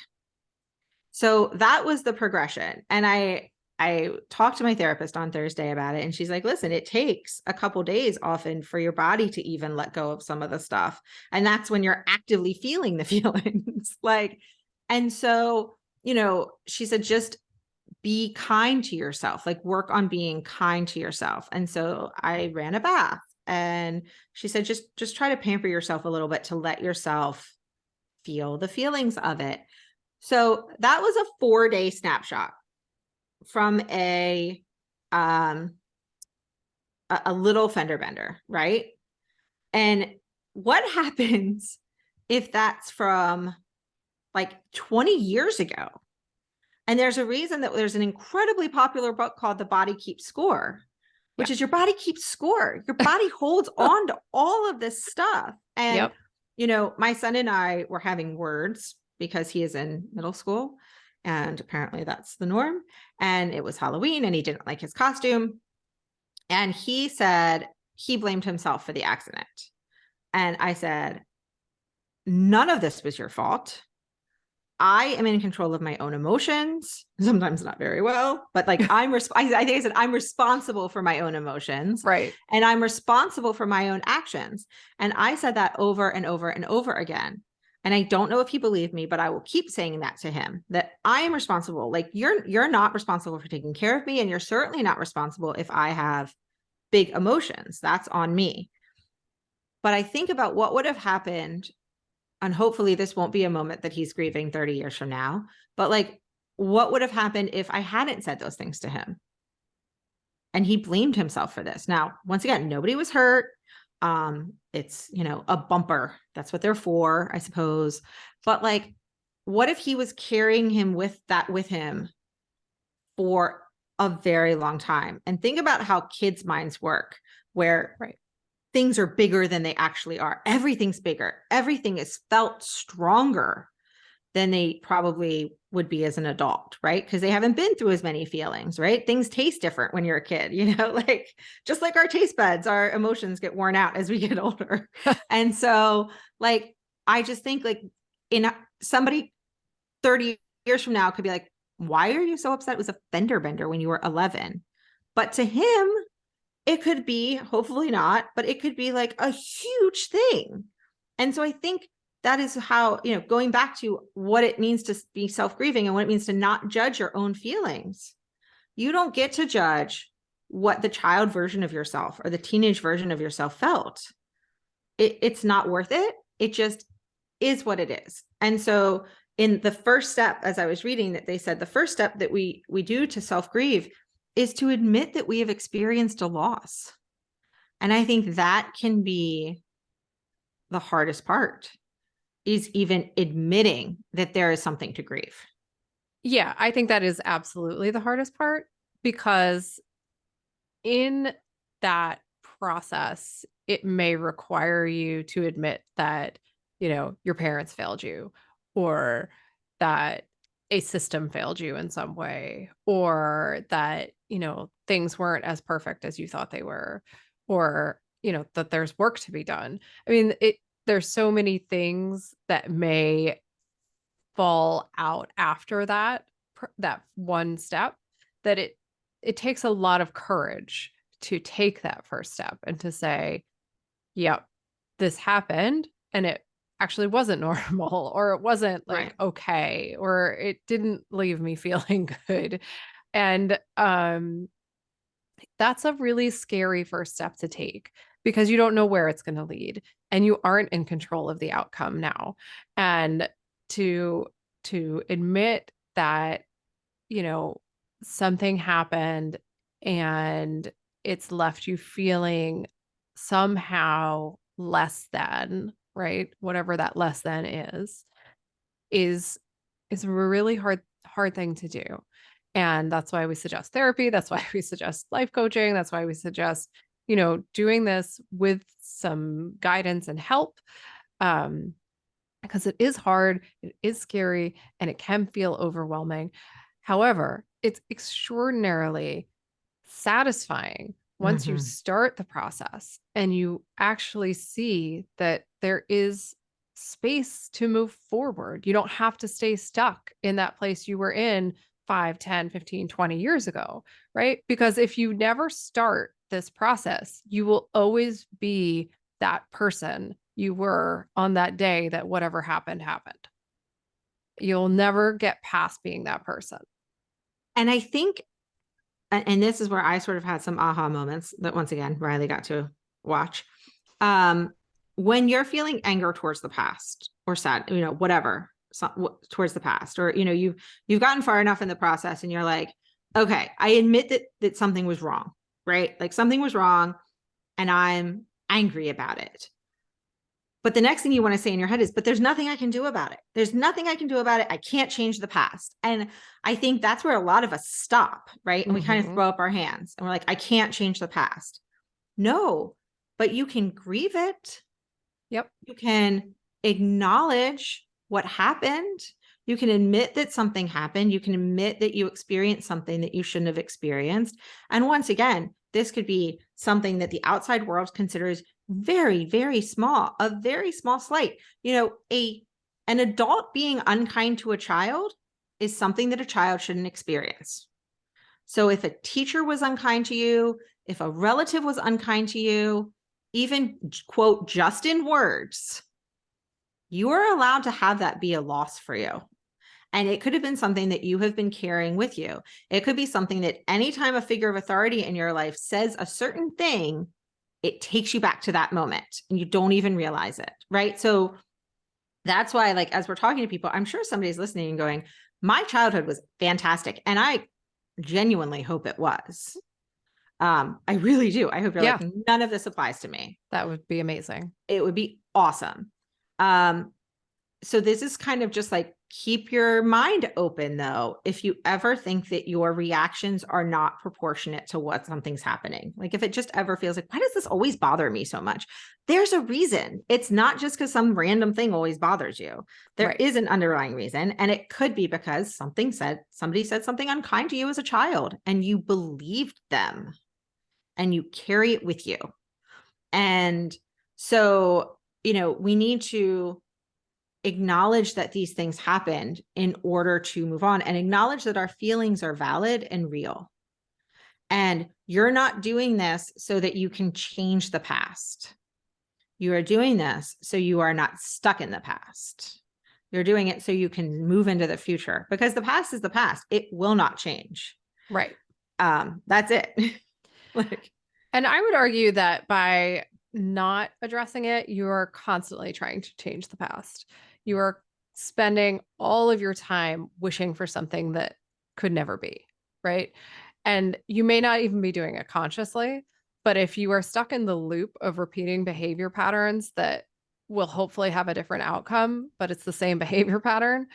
So that was the progression. And I talked to my therapist on Thursday about it. And she's like, listen, it takes a couple days often for your body to even let go of some of the stuff. And that's when you're actively feeling the feelings. And so, she said, just be kind to yourself, like work on being kind to yourself. And so I ran a bath and she said, just try to pamper yourself a little bit to let yourself feel the feelings of it. So that was a 4-day snapshot from um a little fender bender, right? And what happens if that's from like 20 years ago? And there's a reason that there's an incredibly popular book called The Body Keeps Score, Yeah. which is your body keeps score. Your body holds on to all of this stuff. And, Yep. my son and I were having words because he is in middle school. And apparently that's the norm. And it was Halloween and he didn't like his costume. And he said he blamed himself for the accident. And I said, none of this was your fault. I am in control of my own emotions, sometimes not very well, but like I think I said I'm responsible for my own emotions Right. and I'm responsible for my own actions. And I said that over and over and over again. And I don't know if he believed me, but I will keep saying that to him, that I am responsible. Like you're not responsible for taking care of me. And you're certainly not responsible if I have big emotions. That's on me. But I think about what would have happened, and hopefully this won't be a moment that he's grieving 30 years from now, but like, what would have happened if I hadn't said those things to him? And he blamed himself for this. Now, once again, nobody was hurt. It's, a bumper. That's what they're for, I suppose. But like, what if he was carrying him with him for a very long time? And think about how kids' minds work, where Right. things are bigger than they actually are. Everything's bigger. Everything is felt stronger than they probably would be as an adult, right? Because they haven't been through as many feelings, right? Things taste different when you're a kid, like just like our taste buds, our emotions get worn out as we get older. And so, like, I just think like in somebody 30 years from now could be like, why are you so upset? It was a fender bender when you were 11. But to him, it could be, hopefully not, but it could be like a huge thing. And so I think that is how, going back to what it means to be self-grieving and what it means to not judge your own feelings. You don't get to judge what the child version of yourself or the teenage version of yourself felt. It's not worth it. It just is what it is. And so in the first step, as I was reading, that they said the first step that we do to self-grieve is to admit that we have experienced a loss. And I think that can be the hardest part, is even admitting that there is something to grieve. Yeah, I think that is absolutely the hardest part, because in that process, it may require you to admit that, your parents failed you, or that a system failed you in some way, or that, things weren't as perfect as you thought they were, or, that there's work to be done. I mean, there's so many things that may fall out after that one step, that it takes a lot of courage to take that first step and to say, yep, this happened and it actually wasn't normal, or it wasn't like Right. okay, or it didn't leave me feeling good. And that's a really scary first step to take, because you don't know where it's going to lead and you aren't in control of the outcome now. And to admit that, you know, something happened and it's left you feeling somehow less than, right? Whatever that less than is is a really hard thing to do. And that's why we suggest therapy. That's why we suggest life coaching. That's why we suggest, doing this with some guidance and help. Um, because it is hard, it is scary, and it can feel overwhelming. However, it's extraordinarily satisfying once you Mm-hmm. start the process and you actually see that there is space to move forward. You don't have to stay stuck in that place you were in 5, 10, 15, 20 years ago, right? Because if you never start this process, you will always be that person you were on that day that whatever happened happened. You'll never get past being that person. And I think, and this is where I sort of had some aha moments that once again, Riley got to watch. Um, when you're feeling anger towards the past or sad, whatever, towards the past, or, you've gotten far enough in the process and you're like, okay, I admit that something was wrong, right? Like something was wrong and I'm angry about it. But the next thing you want to say in your head is, but there's nothing I can do about it. There's nothing I can do about it. I can't change the past. And I think that's where a lot of us stop, right? And we kind of Mm-hmm. throw up our hands and we're like, I can't change the past. No, but you can grieve it. Yep. You can acknowledge what happened. You can admit that something happened. You can admit that you experienced something that you shouldn't have experienced. And once again, this could be something that the outside world considers very, very small, a very small slight. An adult being unkind to a child is something that a child shouldn't experience. So if a teacher was unkind to you, if a relative was unkind to you, even quote, just in words, you are allowed to have that be a loss for you. And it could have been something that you have been carrying with you. It could be something that anytime a figure of authority in your life says a certain thing, it takes you back to that moment and you don't even realize it, right? So that's why, like, as we're talking to people, I'm sure somebody's listening and going, my childhood was fantastic. And I genuinely hope it was. I really do. I hope you're Yeah, like, none of this applies to me. that would be amazing. It would be awesome. Um, so this is kind of just like, keep your mind open though. If you ever think that your reactions are not proportionate to what something's happening, like if it just ever feels like, why does this always bother me so much? There's a reason. It's not just because some random thing always bothers you. There Right. is an underlying reason. And it could be because somebody said something unkind to you as a child and you believed them and you carry it with you. And so, we need to acknowledge that these things happened in order to move on, and acknowledge that our feelings are valid and real. And you're not doing this so that you can change the past. You are doing this so you are not stuck in the past. You're doing it so you can move into the future, because the past is the past. It will not change. Right. That's it. Like, And I would argue that by not addressing it, you are constantly trying to change the past. You are spending all of your time wishing for something that could never be, right? And you may not even be doing it consciously, but if you are stuck in the loop of repeating behavior patterns that will hopefully have a different outcome, but it's the same behavior pattern,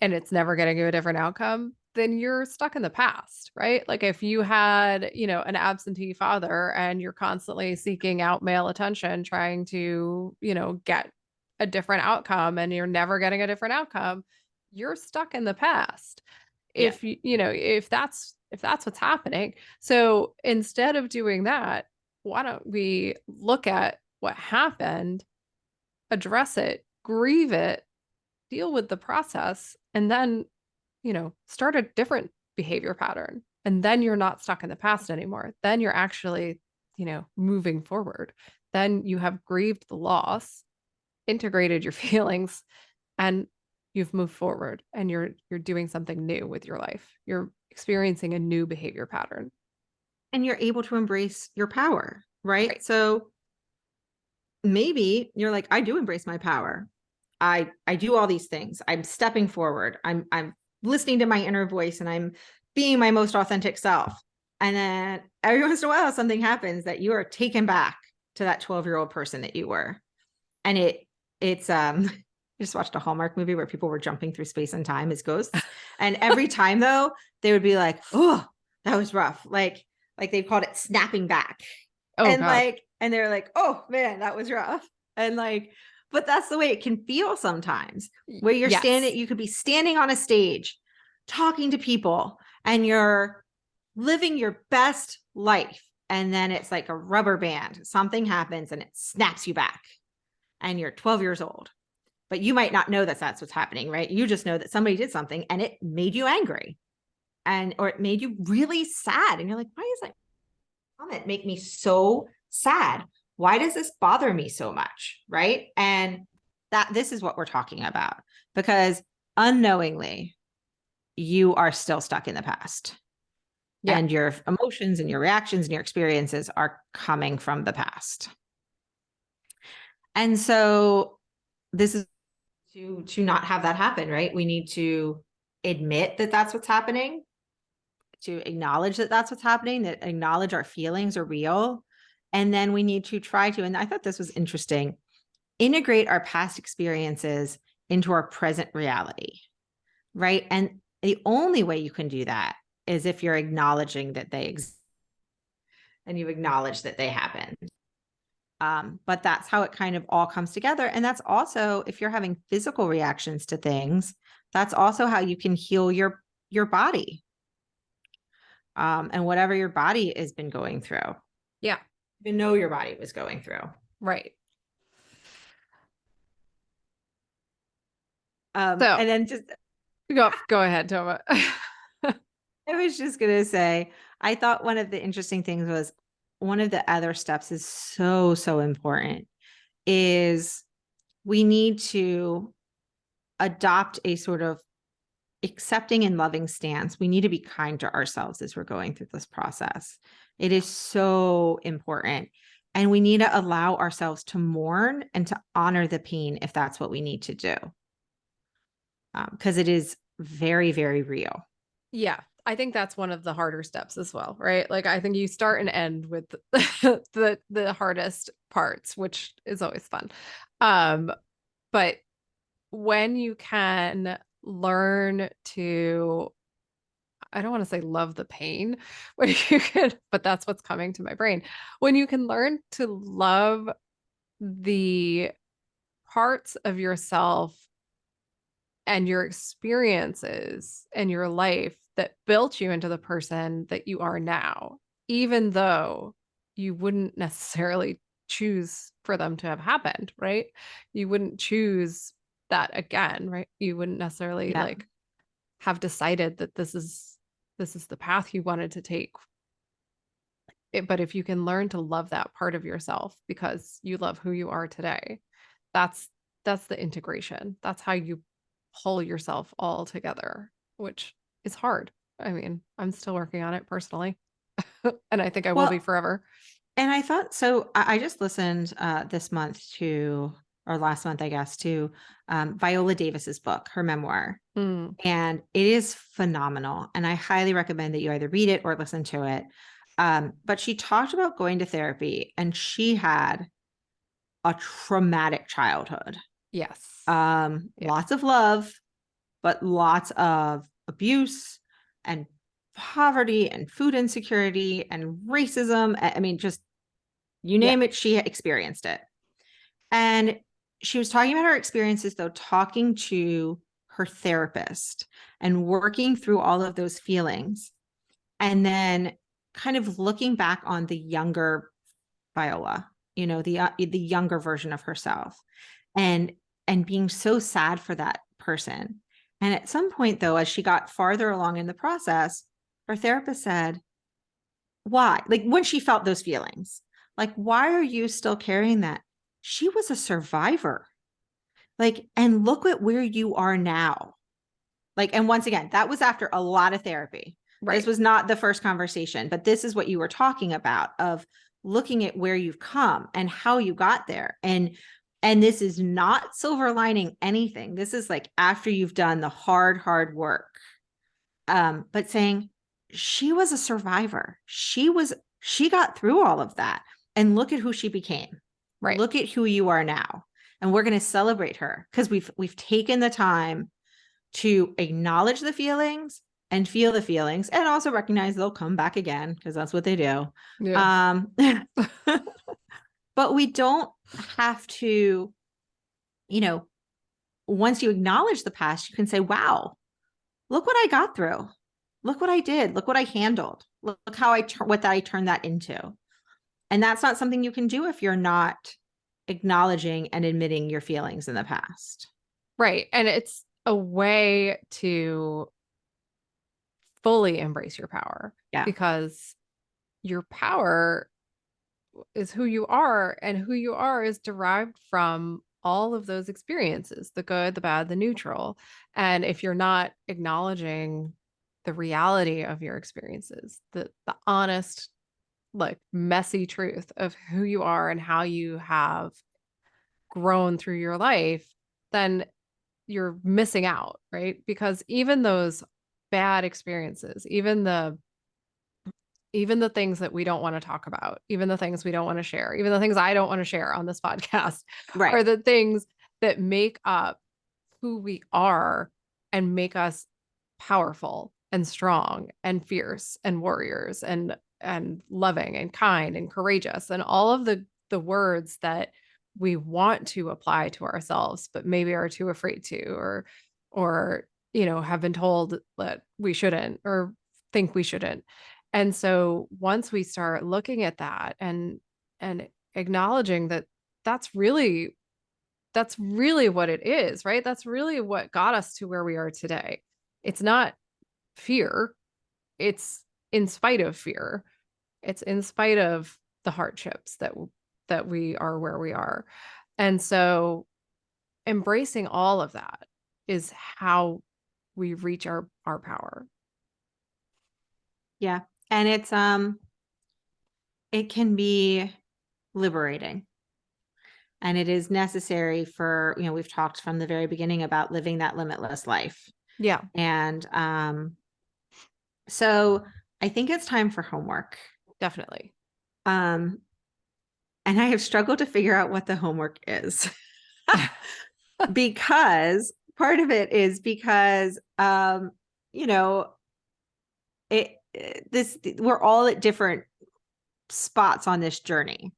and it's never getting you a different outcome, then you're stuck in the past, right? Like if you had, an absentee father and you're constantly seeking out male attention, trying to, get a different outcome and you're never getting a different outcome, you're stuck in the past. yeah. If if that's what's happening. So instead of doing that, why don't we look at what happened, address it, grieve it, deal with the process, and then, start a different behavior pattern. And then you're not stuck in the past anymore. Then you're actually, moving forward. Then you have grieved the loss, integrated your feelings, and you've moved forward and you're doing something new with your life. You're experiencing a new behavior pattern. And you're able to embrace your power, right? Right. So maybe you're like, I do embrace my power. I do all these things. I'm stepping forward. I'm listening to my inner voice and I'm being my most authentic self. And then every once in a while something happens that you are taken back to that 12-year-old person that you were. And it's I just watched a Hallmark movie where people were jumping through space and time as ghosts. And every time though, they would be like, oh, that was rough. Like they called it snapping back. Oh And God. and they're like, oh man, that was rough. And like, but that's the way it can feel sometimes, where Yes. you could be standing on a stage talking to people and you're living your best life. And then it's like a rubber band. Something happens and it snaps you back. And you're 12 years old. But you might not know that that's what's happening, right? You just know that somebody did something and it made you angry, or it made you really sad. And you're like, why is that comment make me so sad? Why does this bother me so much? Right. And this is what we're talking about, because unknowingly you are still stuck in the past, Yeah. and your emotions and your reactions and your experiences are coming from the past. And so this is to not have that happen, right? We need to admit that that's what's happening, to acknowledge that that's what's happening, that acknowledge our feelings are real. And then we need to try to, and I thought this was interesting, integrate our past experiences into our present reality, right? And the only way you can do that is if you're acknowledging that they exist and you acknowledge that they happen. But that's how it kind of all comes together. And that's also, if you're having physical reactions to things, that's also how you can heal your body, and whatever your body has been going through. Yeah. Even know your body was going through. Right. So And then just, go ahead, Toma. I was just going to say, I thought one of the interesting things was, one of the other steps is so important, is we need to adopt a sort of accepting and loving stance. We need to be kind to ourselves as we're going through this process. It is so important. And we need to allow ourselves to mourn and to honor the pain if that's what we need to do. Because it is very, very real. Yeah, I think that's one of the harder steps as well, right? Like I think you start and end with the hardest parts, which is always fun. But when you can learn to, I don't want to say love the pain, when you can, but that's what's coming to my brain. When you can learn to love the parts of yourself and your experiences and your life that built you into the person that you are now, even though you wouldn't necessarily choose for them to have happened, right? You wouldn't choose that again, right? You wouldn't necessarily Yeah. like have decided that this is the path you wanted to take but if you can learn to love that part of yourself because you love who you are today, that's that's the integration. That's how you pull yourself all together, which is hard. I mean, I'm still working on it personally, and I think I will be Well, forever. and I thought so. I just listened this month to, or last month, I guess, to Viola Davis's book, her memoir, Mm, and it is phenomenal. And I highly recommend that you either read it or listen to it. But she talked about going to therapy, and she had a traumatic childhood. yes. Yeah. Lots of love, but lots of abuse and poverty and food insecurity and racism. I mean, just you Yeah. name it, she experienced it. And she was talking about her experiences, though, talking to her therapist and working through all of those feelings. And then kind of looking back on the younger Viola, the younger version of herself, and being so sad for that person. And at some point, though, as she got farther along in the process, her therapist said, why? Like when she felt those feelings, like, why are you still carrying that? She was a survivor. Like, and look at where you are now. Like, and once again, that was after a lot of therapy. This Right. was not the first conversation, but this is what you were talking about of looking at where you've come and how you got there. And this is not silver lining anything. This is like after you've done the hard work. But saying she was a survivor. She got through all of that. And look at who she became. Right. Look at who you are now. And we're going to celebrate her because we've taken the time to acknowledge the feelings and feel the feelings and also recognize they'll come back again because that's what they do. Yeah. Um, but we don't have to, you know, once you acknowledge the past, you can say, wow, look what I got through. Look what I did. Look what I handled. Look how I turned that into. And that's not something you can do if you're not acknowledging and admitting your feelings in the past. Right. And it's a way to fully embrace your power Yeah. because your power is who you are, and who you are is derived from all of those experiences, the good, the bad, the neutral. And if you're not acknowledging the reality of your experiences, the honest, like messy truth of who you are and how you have grown through your life, then you're missing out, right? Because even those bad experiences, even the things that we don't want to talk about, even the things we don't want to share, even the things I don't want to share on this podcast Right. are the things that make up who we are and make us powerful and strong and fierce and warriors and loving and kind and courageous and all of the words that we want to apply to ourselves but maybe are too afraid to, or have been told that we shouldn't or think we shouldn't. And so once we start looking at that and acknowledging that that's really that's really what it is, right? That's really what got us to where we are today. It's not fear, it's in spite of fear. It's in spite of the hardships that we are where we are. And so embracing all of that is how we reach our power. Yeah. And it can be liberating. And it is necessary for, we've talked from the very beginning about living that limitless life. Yeah, And so I think it's time for homework. definitely. Um, and I have struggled to figure out what the homework is because part of it is because, you know, we're all at different spots on this journey,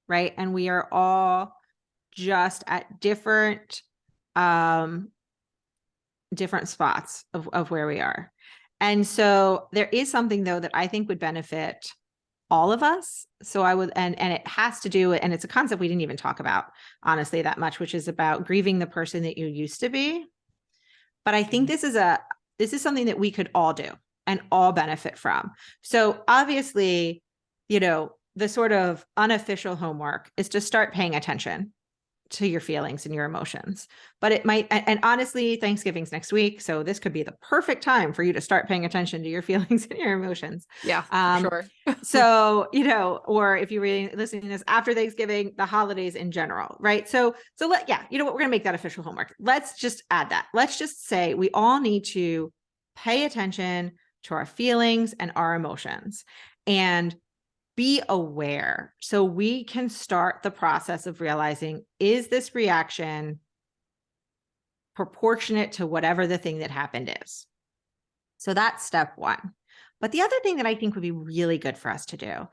right? And we are all just at different spots of where we are. And so there is something though that I think would benefit all of us. So I would, and it has to do, and it's a concept we didn't even talk about honestly that much, which is about grieving the person that you used to be. But I think this is something that we could all do and all benefit from. So obviously the sort of unofficial homework is to start paying attention to your feelings and your emotions. But it might, and honestly, Thanksgiving's next week. So this could be the perfect time for you to start paying attention to your feelings and your emotions. Yeah, for sure. So, or if you're listening to this after Thanksgiving, the holidays in general, right? So we're going to make that official homework. Let's just add that. Let's just say we all need to pay attention to our feelings and our emotions and be aware so we can start the process of realizing, is this reaction proportionate to whatever the thing that happened is? So that's step one. But the other thing that I think would be really good for us to do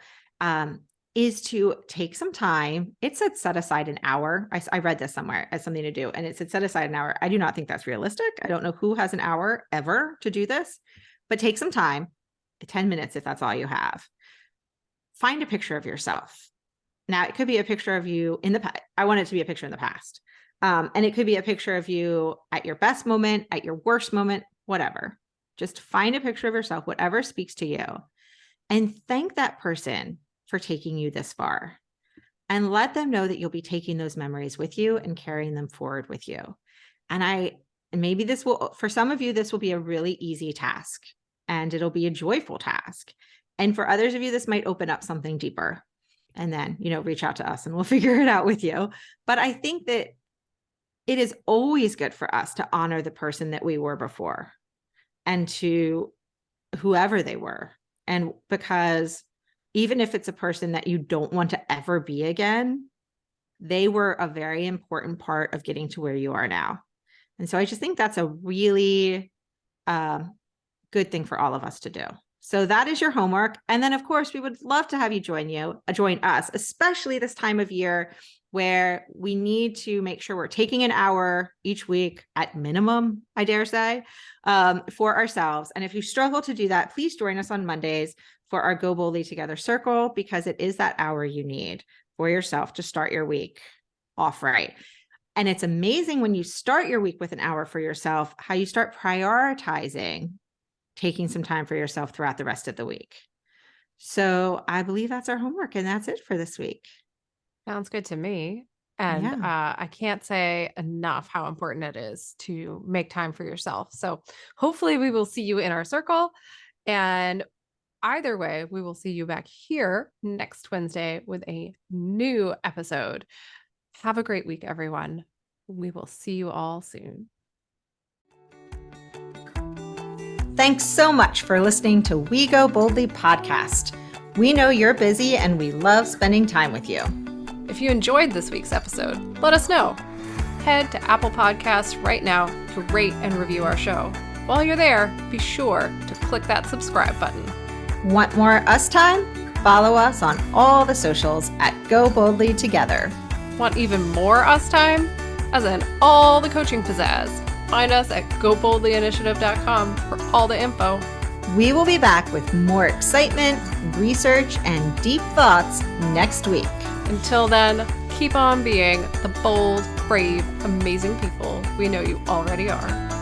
is to take some time. It said set aside an hour. I read this somewhere as something to do, and it said set aside an hour. I do not think that's realistic. I don't know who has an hour ever to do this, but take some time, 10 minutes if that's all you have. Find a picture of yourself. Now, it could be a picture of you in the past. I want it to be a picture in the past. And it could be a picture of you at your best moment, at your worst moment, whatever. Just find a picture of yourself, whatever speaks to you, and thank that person for taking you this far. And let them know that you'll be taking those memories with you and carrying them forward with you. And maybe this will, for some of you, this will be a really easy task and it'll be a joyful task. And for others of you, this might open up something deeper. And then, reach out to us and we'll figure it out with you. But I think that it is always good for us to honor the person that we were before and to whoever they were. And because even if it's a person that you don't want to ever be again, they were a very important part of getting to where you are now. And so I just think that's a really good thing for all of us to do. So that is your homework. And then, of course, we would love to have you join us, especially this time of year where we need to make sure we're taking an hour each week at minimum, I dare say, for ourselves. And if you struggle to do that, please join us on Mondays for our Go Boldly Together circle, because it is that hour you need for yourself to start your week off right. And it's amazing when you start your week with an hour for yourself, how you start prioritizing taking some time for yourself throughout the rest of the week. So I believe that's our homework, and that's it for this week. Sounds good to me. And I can't say enough how important it is to make time for yourself. So hopefully we will see you in our circle. And either way, we will see you back here next Wednesday with a new episode. Have a great week, everyone. We will see you all soon. Thanks so much for listening to We Go Boldly podcast. We know you're busy and we love spending time with you. If you enjoyed this week's episode, let us know. Head to Apple Podcasts right now to rate and review our show. While you're there, be sure to click that subscribe button. Want more us time? Follow us on all the socials at Go Boldly Together. Want even more us time? As in all the coaching pizzazz. Find us at goboldlyinitiative.com for all the info. We will be back with more excitement, research, and deep thoughts next week. Until then, keep on being the bold, brave, amazing people we know you already are.